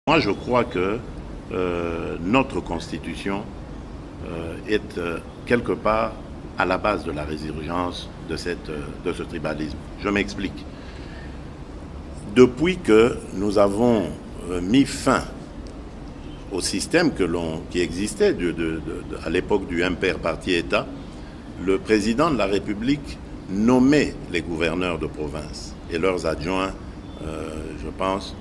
Moi, je crois que notre Constitution est quelque part à la base de la résurgence de ce tribalisme. Je m'explique. Depuis que nous avons mis fin au système qui existait à l'époque du impair parti-État, le président de la République nommait les gouverneurs de province et leurs adjoints, je pense.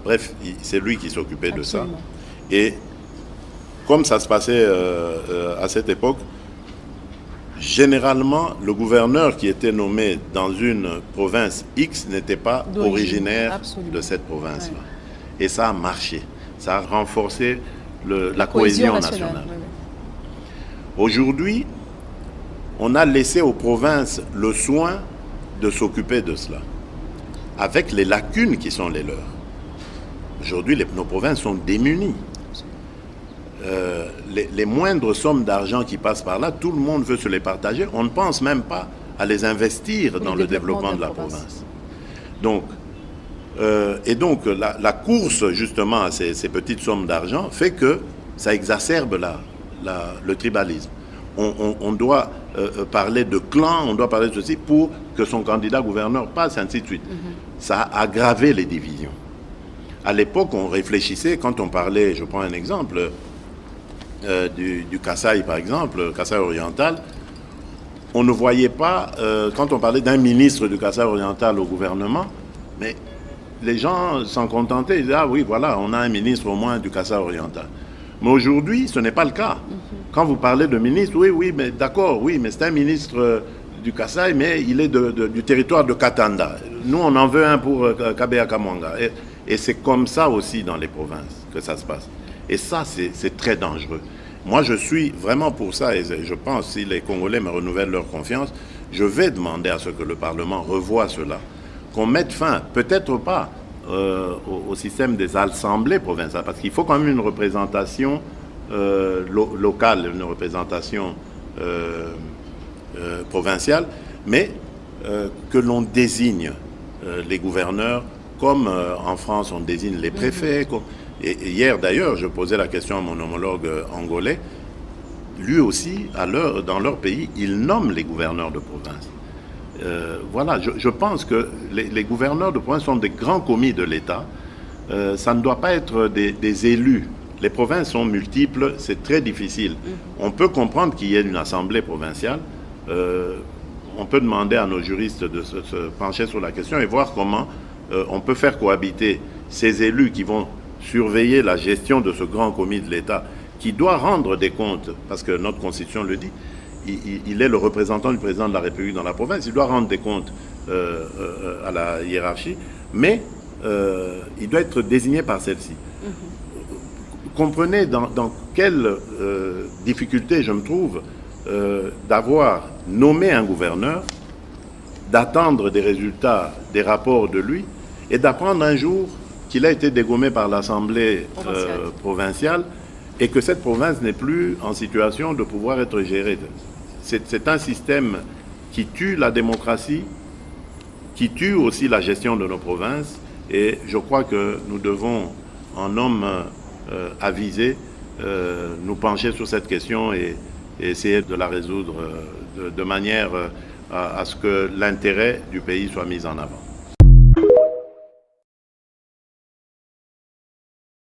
Bref, c'est lui qui s'occupait de ça. Et comme ça se passait à cette époque, généralement, le gouverneur qui était nommé dans une province X n'était pas originaire de cette province-là. Et ça a marché. Ça a renforcé la cohésion nationale. Aujourd'hui, on a laissé aux provinces le soin de s'occuper de cela, avec les lacunes qui sont les leurs. Aujourd'hui, nos provinces sont démunies. Les moindres sommes d'argent qui passent par là, tout le monde veut se les partager. On ne pense même pas à les investir dans le développement de la province. Donc, la course justement à ces petites sommes d'argent fait que ça exacerbe le tribalisme. On doit parler de clan, on doit parler de ceci pour que son candidat gouverneur passe, ainsi de suite. Ça a aggravé les divisions. À l'époque, on réfléchissait, quand on parlait, je prends un exemple, du Kasaï par exemple, Kasaï oriental, on ne voyait pas, quand on parlait d'un ministre du Kasaï oriental au gouvernement, mais les gens s'en contentaient, ils disaient, ah oui, voilà, on a un ministre au moins du Kasaï oriental. Mais aujourd'hui, ce n'est pas le cas. Quand vous parlez de ministre, oui, mais d'accord, oui, mais c'est un ministre du Kasaï, mais il est du territoire de Katanda. Nous, on en veut un pour Kabea Kamanga. Et c'est comme ça aussi dans les provinces que ça se passe. Et ça, c'est très dangereux. Moi, je suis vraiment pour ça, et je pense, si les Congolais me renouvellent leur confiance, je vais demander à ce que le Parlement revoie cela. Qu'on mette fin, peut-être pas au système des assemblées provinciales, parce qu'il faut quand même une représentation locale, une représentation provinciale, mais que l'on désigne les gouverneurs comme en France on désigne les préfets. Et hier d'ailleurs, je posais la question à mon homologue angolais. Lui aussi, dans leur pays, ils nomment les gouverneurs de province. Voilà, je pense que les gouverneurs de province sont des grands commis de l'État. Ça ne doit pas être des élus. Les provinces sont multiples, c'est très difficile. On peut comprendre qu'il y ait une assemblée provinciale. On peut demander à nos juristes de se pencher sur la question et voir comment on peut faire cohabiter ces élus qui vont surveiller la gestion de ce grand commis de l'État, qui doit rendre des comptes, parce que notre Constitution le dit, il est le représentant du président de la République dans la province, il doit rendre des comptes à la hiérarchie, mais il doit être désigné par celle-ci. Comprenez dans quelle difficulté je me trouve d'avoir nommé un gouverneur, d'attendre des résultats, des rapports de lui, et d'apprendre un jour qu'il a été dégommé par l'Assemblée provinciale et que cette province n'est plus en situation de pouvoir être gérée. C'est un système qui tue la démocratie, qui tue aussi la gestion de nos provinces, et je crois que nous devons, en hommes avisés, nous pencher sur cette question et essayer de la résoudre de manière à ce que l'intérêt du pays soit mis en avant.